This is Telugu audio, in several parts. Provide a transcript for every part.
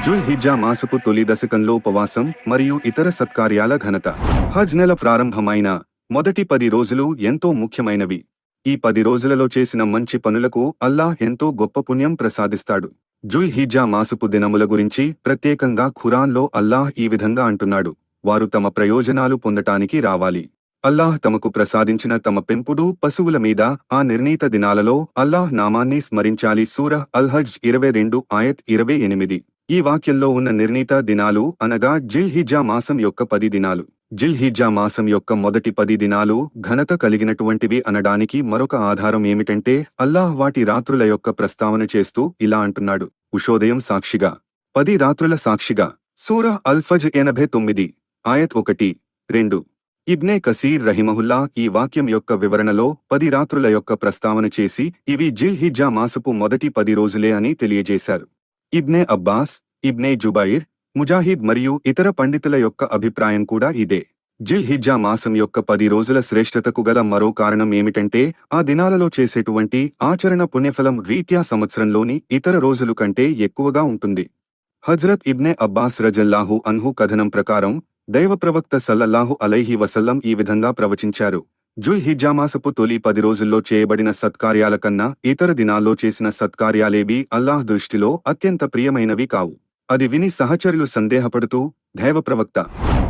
జుల్ హిజ్జా మాసపు తొలి దశకంలో ఉపవాసం మరియు ఇతర సత్కార్యాల ఘనత. హజ్ నెల ప్రారంభమైన మొదటి 10 రోజులు ఎంతో ముఖ్యమైనవి. ఈ 10 రోజులలో చేసిన మంచి పనులకు అల్లాహ్ ఎంతో గొప్ప పుణ్యం ప్రసాదిస్తాడు. జుల్ హిజ్జా మాసపు దినముల గురించి ప్రత్యేకంగా ఖురాన్లో అల్లాహ్ ఈ విధంగా అంటున్నాడు: వారు తమ ప్రయోజనాలు పొందటానికి రావాలి. అల్లాహ్ తమకు ప్రసాదించిన తమ పెంపుడు పశువుల మీద ఆ నిర్ణీత దినాలలో అల్లాహ్ నామాన్ని స్మరించాలి. సూరహ్ అల్-హజ్ 22:28. ఈ వాక్యంలో ఉన్న నిర్ణీత దినాలు అనగా జిల్ హిజ్జా మాసం యొక్క 10 దినాలు. జిల్ హిజ్జా మాసం యొక్క మొదటి 10 దినాలు ఘనత కలిగినటువంటివి అనడానికి మరొక ఆధారం ఏమిటంటే అల్లాహ్ వాటి రాత్రుల యొక్క ప్రస్తావన చేస్తూ ఇలా అంటున్నాడు: ఉషోదయం సాక్షిగా, 10 రాత్రుల సాక్షిగా. సూరహ్ అల్-ఫజ్ 89:1-2. ఇబ్నే కసీర్ రహిమహుల్లా ఈ వాక్యం యొక్క వివరణలో 10 రాత్రుల యొక్క ప్రస్తావన చేసి ఇవి జిల్ హిజ్జా మాసపు మొదటి 10 రోజులే అని తెలియజేశారు. ఇబ్నే అబ్బాస్, ఇబ్నే జుబైర్, ముజాహిద్ మరియు ఇతర పండితుల యొక్క అభిప్రాయం కూడా ఇదే. జిల్ హిజ్జా మాసం యొక్క 10 రోజుల శ్రేష్ఠతకు గల మరో కారణం ఏమిటంటే ఆ దినాలలో చేసేటువంటి ఆచరణ పుణ్యఫలం రీత్యా సంవత్సరంలోని ఇతర రోజులు కంటే ఎక్కువగా ఉంటుంది. హజ్రత్ ఇబ్నే అబ్బాస్ రజల్లాహు అన్హు కథనం ప్రకారం దైవప్రవక్త సల్లల్లాహు అలైహి వసల్లం ఈ విధంగా ప్రవచించారు: జుల్ హిజ్జా మాసపు తొలి 10 రోజుల్లో చేయబడిన సత్కార్యాల కన్నా ఇతర దినాల్లో చేసిన సత్కార్యాలేవీ అల్లాహ్ దృష్టిలో అత్యంత ప్రియమైనవి కావు. అది విని సహచరులు సందేహపడుతూ, దైవప్రవక్త,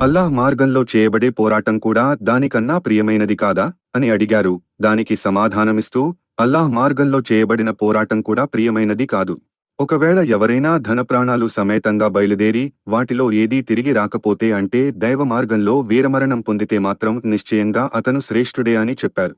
అల్లాహ్ మార్గంలో చేయబడే పోరాటం కూడా దానికన్నా ప్రియమైనది కాదా అని అడిగారు. దానికి సమాధానమిస్తూ, అల్లాహ్ మార్గంలో చేయబడిన పోరాటం కూడా ప్రియమైనది కాదు. ఒకవేళ ఎవరైనా ధనప్రాణాలు సమేతంగా బయలుదేరి వాటిలో ఏదీ తిరిగి రాకపోతే అంటే దైవ మార్గంలో వీరమరణం పొందితే మాత్రం నిశ్చయంగా అతను శ్రేష్ఠుడే అని చెప్పారు.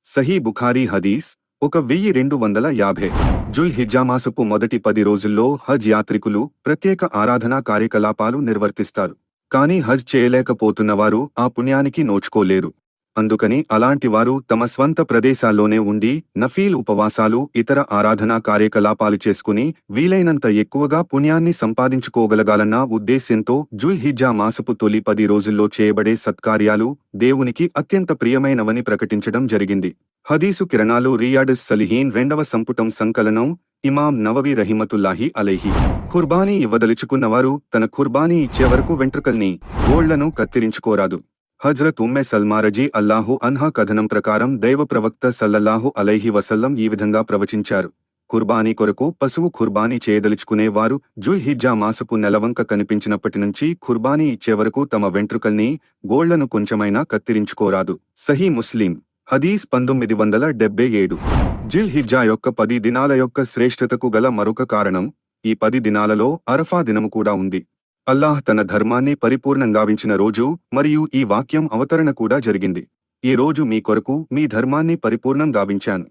సహీ బుఖారీ హదీస్ 1250. జుల్ హిజ్జా మాసపు మొదటి 10 రోజుల్లో హజ్ యాత్రికులు ప్రత్యేక ఆరాధనా కార్యకలాపాలు నిర్వర్తిస్తారు. కానీ హజ్ చేయలేకపోతున్నవారు ఆ పుణ్యానికి నోచుకోలేరు. అందుకని అలాంటి వారు తమ స్వంత ప్రదేశాల్లోనే ఉండి నఫీల్ ఉపవాసాలు, ఇతర ఆరాధనా కార్యకలాపాలు చేసుకుని వీలైనంత ఎక్కువగా పుణ్యాన్ని సంపాదించుకోగలగాలన్న ఉద్దేశ్యంతో జుల్ హిజ్జా మాసపు తొలి 10 రోజుల్లో చేయబడే సత్కార్యాలు దేవునికి అత్యంత ప్రియమైనవని ప్రకటించడం జరిగింది. హదీసు కిరణాలు రియాడస్ సలిహీన్ 2వ సంపుటం సంకలనం. ఇమాం నవవి రహిమతుల్లాహి అలైహి. ఖుర్బానీ ఇవ్వదలుచుకున్నవారు తన ఖుర్బానీ ఇచ్చే వరకు వెంట్రుకల్ని, గోళ్లను కత్తిరించుకోరాదు. హజ్రత్ ఉమ్మె సల్మా రజీ అల్లాహు అన్హా కథనం ప్రకారం దైవ ప్రవక్త సల్లల్లాహు అలైహి వసల్లం ఈ విధంగా ప్రవచించారు: ఖుర్బానీ కొరకు పశువు ఖుర్బానీ చేయదలుచుకునే వారు జుల్ హిజ్జా మాసపు నెలవంక కనిపించినప్పటి నుంచి ఖుర్బానీ ఇచ్చే వరకు తమ వెంట్రుకల్ని, గోళ్లను కొంచెమైనా కత్తిరించుకోరాదు. సహీ ముస్లిం హదీస్ 1977. జిల్ హిజ్జా యొక్క 10 దినాల యొక్క శ్రేష్ఠతకు గల మరొక కారణం ఈ 10 దినాలలో అరఫా దినము కూడా ఉంది. అల్లాహ్ తన ధర్మాన్ని పరిపూర్ణంగావించిన రోజు మరియు ఈ వాక్యం అవతరణ కూడా జరిగింది: ఈ రోజు మీ కొరకు మీ ధర్మాన్ని పరిపూర్ణం గావించాను,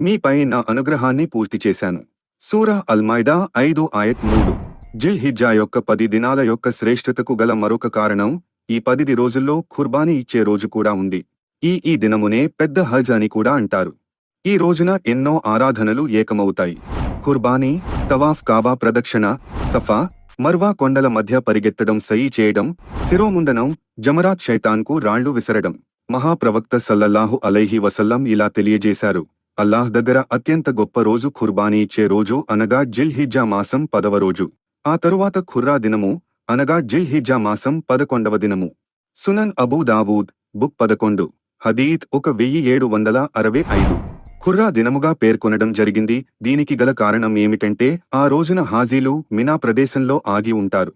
మీపై నా అనుగ్రహాన్ని పూర్తి చేశాను. సూరహ్ అల్-మాయిదా 5:3. జిల్ హిజ్జా యొక్క 10 దినాల యొక్క శ్రేష్ఠతకు గల మరొక కారణం ఈ 10 రోజుల్లో ఖుర్బానీ ఇచ్చే రోజు కూడా ఉంది. ఈ దినమునే పెద్ద హజ్ అని కూడా అంటారు. ఈ రోజున ఎన్నో ఆరాధనలు ఏకమవుతాయి. ఖుర్బానీ, తవాఫ్, కాబా ప్రదక్షిణ, సఫా మర్వా కొండల మధ్య పరిగెత్తడం, సయీ చేయడం, శిరోముండనం, జమరాత్, శైతాన్కు రాళ్లు విసరడం. మహాప్రవక్త సల్లల్లాహు అలైహి వసల్లం ఇలా తెలియజేశారు: అల్లాహ్ దగ్గర అత్యంత గొప్ప రోజు ఖుర్బానీ ఇచ్చే రోజు అనగా జిల్ హిజ్జా మాసం 10వ రోజు. ఆ తరువాత ఖుర్రా దినము అనగా జిల్ హిజ్జా మాసం 11వ దినము. సునన్ అబూ దావూద్ బుక్ 11 హదీత్ 1765. ఖుర్రా దినముగా పేర్కొనడం జరిగింది. దీనికి గల కారణం ఏమిటంటే ఆ రోజున హాజీలు మినా ప్రదేశంలో ఆగి ఉంటారు.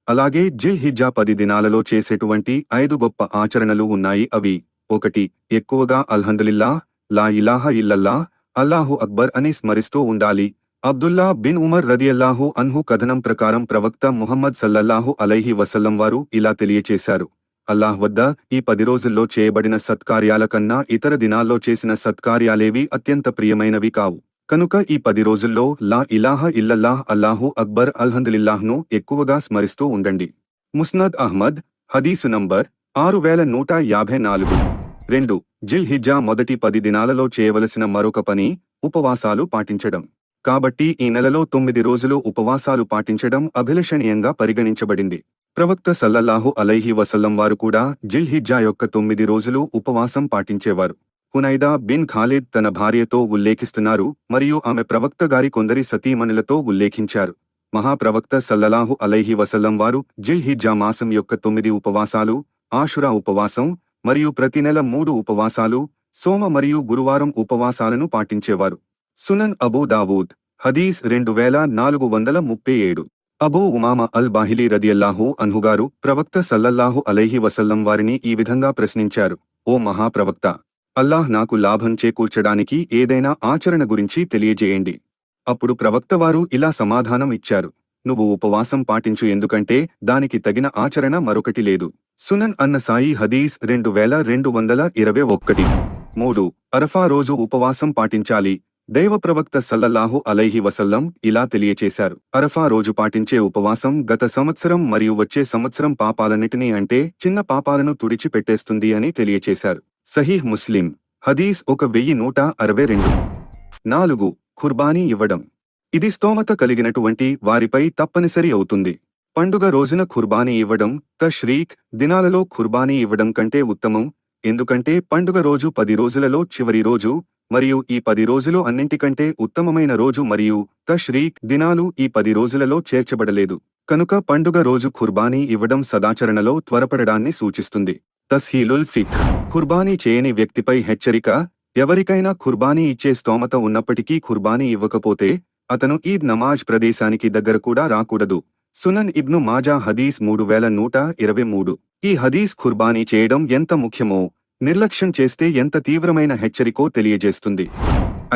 అలాగే జిల్ హిజ్జా 10 దినాలలో చేసేటువంటి 5 గొప్ప ఆచరణలు ఉన్నాయి. అవి: 1. ఎక్కువగా అల్హందులిల్లాహ్, లా ఇలాహ ఇల్లల్లాహ్, అల్లాహు అక్బర్ అని స్మరిస్తూ ఉండాలి. అబ్దుల్లా బిన్ ఉమర్ రదియల్లాహు అన్హు కథనం ప్రకారం ప్రవక్త ముహమ్మద్ సల్లల్లాహు అలైహి వసల్లం వారు ఇలా తెలియచేశారు: అల్లాహ్ వద్ద ఈ 10 రోజుల్లో చేయబడిన సత్కార్యాల కన్నా ఇతర దినాల్లో చేసిన సత్కార్యాలేవీ అత్యంత ప్రియమైనవి కావు. కనుక ఈ 10 రోజుల్లో లా ఇలాహ ఇల్లల్లాహ్, అల్లాహు అక్బర్, అల్హందులిల్లాహ్ను ఎక్కువగా స్మరిస్తూ ఉండండి. ముస్నద్ అహ్మద్ హదీసు నంబర్ 6154. 2. జిల్ హిజ్జా మొదటి 10 దినాలలో చేయవలసిన మరొక పని ఉపవాసాలు పాటించడం. కాబట్టి ఈ నెలలో 9 రోజులు ఉపవాసాలు పాటించడం అభిలషణీయంగా పరిగణించబడింది. ప్రవక్త సల్లల్లాహు అలైహి వసల్లం వారు కూడా జిల్ హిజ్జా యొక్క 9 రోజులు ఉపవాసం పాటించేవారు. హునైదా బిన్ ఖాలిద్ తన భార్యతో ఉల్లేఖిస్తున్నారు మరియు ఆమె ప్రవక్త గారి కొందరి సతీమణులతో ఉల్లేఖించారు. మహాప్రవక్త సల్లల్లాహు అలైహి వసల్లం వారు జిల్ హిజ్జా మాసం యొక్క 9 ఉపవాసాలు, ఆషురా ఉపవాసం మరియు ప్రతి నెల 3 ఉపవాసాలు, సోమ మరియు గురువారం ఉపవాసాలను పాటించేవారు. సునన్ అబూ దావూద్ హదీస్ 2437. అబూ ఉమామా అల్ బాహిలీ రదియల్లాహు అన్హుగారు ప్రవక్త సల్లల్లాహు అలైహి వసల్లం వారిని ఈ విధంగా ప్రశ్నించారు: ఓ మహాప్రవక్త, అల్లాహ్ నాకు లాభం చేకూర్చడానికి ఏదైనా ఆచరణ గురించి తెలియజేయండి. అప్పుడు ప్రవక్తవారు ఇలా సమాధానం ఇచ్చారు: నువ్వు ఉపవాసం పాటించు, ఎందుకంటే దానికి తగిన ఆచరణ మరొకటి లేదు. సునన్ అన్నసాయి హదీస్ 2221. 3. అరఫా రోజు ఉపవాసం పాటించాలి. దైవ ప్రవక్త సల్లల్లాహు అలైహి వసల్లం ఇలా తెలియచేశారు: అరఫా రోజు పాటించే ఉపవాసం గత సంవత్సరం మరియు వచ్చే సంవత్సరం పాపాలన్నిటినీ, అంటే చిన్న పాపాలను తుడిచిపెట్టేస్తుంది అని తెలియచేశారు. సహీహ్ ముస్లిం హదీస్ 1162. 4. ఖుర్బానీ ఇవ్వడం. ఇది స్తోమత కలిగినటువంటి వారిపై తప్పనిసరి అవుతుంది. పండుగ రోజున ఖుర్బానీ ఇవ్వడం తష్రీక్ దినాలలో ఖుర్బానీ ఇవ్వడం కంటే ఉత్తమం. ఎందుకంటే పండుగ రోజు 10 రోజులలో చివరి రోజు మరియు ఈ 10 రోజులు అన్నింటికంటే ఉత్తమమైన రోజు, మరియు తష్రీక్ దినాలు ఈ 10 రోజులలో చేర్చబడలేదు. కనుక పండుగ రోజు ఖుర్బానీ ఇవ్వడం సదాచరణలో త్వరపడడాన్ని సూచిస్తుంది. తస్హీలుల్ ఫిక్. ఖుర్బానీ చేయని వ్యక్తిపై హెచ్చరిక: ఎవరికైనా ఖుర్బానీ ఇచ్చే స్తోమత ఉన్నప్పటికీ ఖుర్బానీ ఇవ్వకపోతే అతను ఈద్ నమాజ్ ప్రదేశానికి దగ్గర కూడా రాకూడదు. సునన్ ఇబ్ను మాజా హదీస్ 3123. ఈ హదీస్ ఖుర్బానీ చేయడం ఎంత ముఖ్యమో, నిర్లక్ష్యం చేస్తే ఎంత తీవ్రమైన హెచ్చరికో తెలియజేస్తుంది.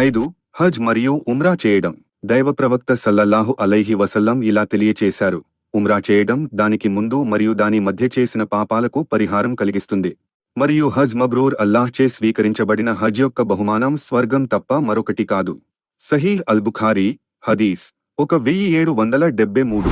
5. హజ్ మరియు ఉమ్రా చేయడం. దైవ ప్రవక్త సల్లల్లాహు అలైహి వసల్లం ఇలా తెలియచేశారు: ఉమ్రా చేయడం దానికి ముందు మరియు దాని మధ్య చేసిన పాపాలకు పరిహారం కలిగిస్తుంది. మరియు హజ్ మబ్రూర్ అల్లాహ్చే స్వీకరించబడిన హజ్ యొక్క బహుమానం స్వర్గం తప్ప మరొకటి కాదు. సహీహ్ అల్ బుఖారీ హదీస్ 1773.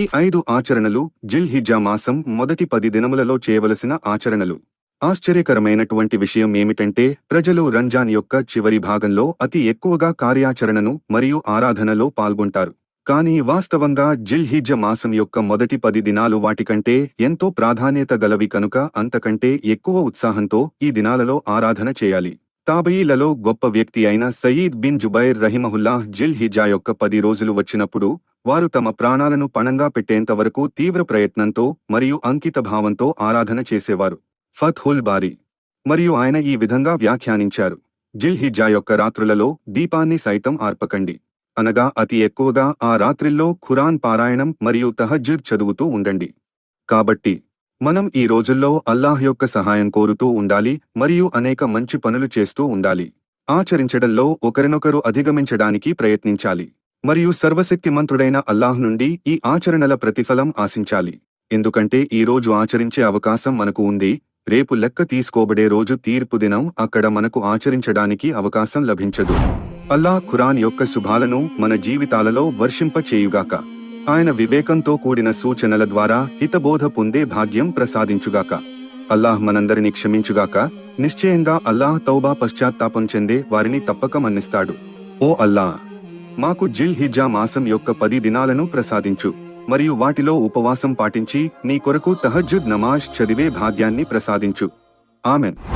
ఈ 5 ఆచరణలు జిల్ హిజ్జా మాసం మొదటి 10 దినములలో చేయవలసిన ఆచరణలు. ఆశ్చర్యకరమైనటువంటి విషయం ఏమిటంటే, ప్రజలు రంజాన్ యొక్క చివరి భాగంలో అతి ఎక్కువగా కార్యాచరణను మరియు ఆరాధనలో పాల్గొంటారు. కానీ వాస్తవంగా జిల్ హిజ్జా మాసం యొక్క మొదటి 10 దినాలు వాటికంటే ఎంతో ప్రాధాన్యత గలవి, కనుక అంతకంటే ఎక్కువ ఉత్సాహంతో ఈ దినాలలో ఆరాధన చేయాలి. తాబయీలలో గొప్ప వ్యక్తి అయిన సయీద్ బిన్ జుబైర్ రహిమహుల్లాహ్ జిల్ హిజ్జా యొక్క 10 రోజులు వచ్చినప్పుడు వారు తమ ప్రాణాలను పణంగా పెట్టేంతవరకు తీవ్ర ప్రయత్నంతో మరియు అంకితభావంతో ఆరాధన చేసేవారు. ఫత్హుల్ బారీ. మరియు ఆయన ఈ విధంగా వ్యాఖ్యానించారు: జిల్ హిజ్జా యొక్క రాత్రులలో దీపాన్ని సైతం ఆర్పకండి, అనగా అతి ఎక్కువగా ఆ రాత్రిల్లో ఖురాన్ పారాయణం మరియు తహజ్జుద్ చదువుతూ ఉండండి. కాబట్టి మనం ఈ రోజుల్లో అల్లాహ్ యొక్క సహాయం కోరుతూ ఉండాలి మరియు అనేక మంచి పనులు చేస్తూ ఉండాలి. ఆచరించడంలో ఒకరినొకరు అధిగమించడానికి ప్రయత్నించాలి మరియు సర్వశక్తిమంతుడైన అల్లాహ్ నుండి ఈ ఆచరణల ప్రతిఫలం ఆశించాలి. ఎందుకంటే ఈ రోజు ఆచరించే అవకాశం మనకు ఉంది, రేపు లెక్క తీసుకోబడే రోజు తీర్పు దినం, అక్కడ మనకు ఆచరించడానికి అవకాశం లభించదు. అల్లాహ్ ఖురాన్ యొక్క శుభాలను మన జీవితాలలో వర్షింప చేయుగాక. ఆయన వివేకంతో కూడిన సూచనల ద్వారా హితబోధ పొందే భాగ్యం ప్రసాదించుగాక. అల్లాహ్ మనందరినీ క్షమించుగాక. నిశ్చయంగా అల్లాహ్ తౌబా పశ్చాత్తాపం చెందే వారిని తప్పక మన్నిస్తాడు. ఓ అల్లాహ్, మాకు జిల్ హిజ్జా మాసం యొక్క 10 దినాలను ప్రసాదించు మరియు వాటిలో ఉపవాసం పాటించి నీ కొరకు తహజ్జుద్ నమాజ్ చదివే భాగ్యాన్ని ప్రసాదించు. ఆమెన్.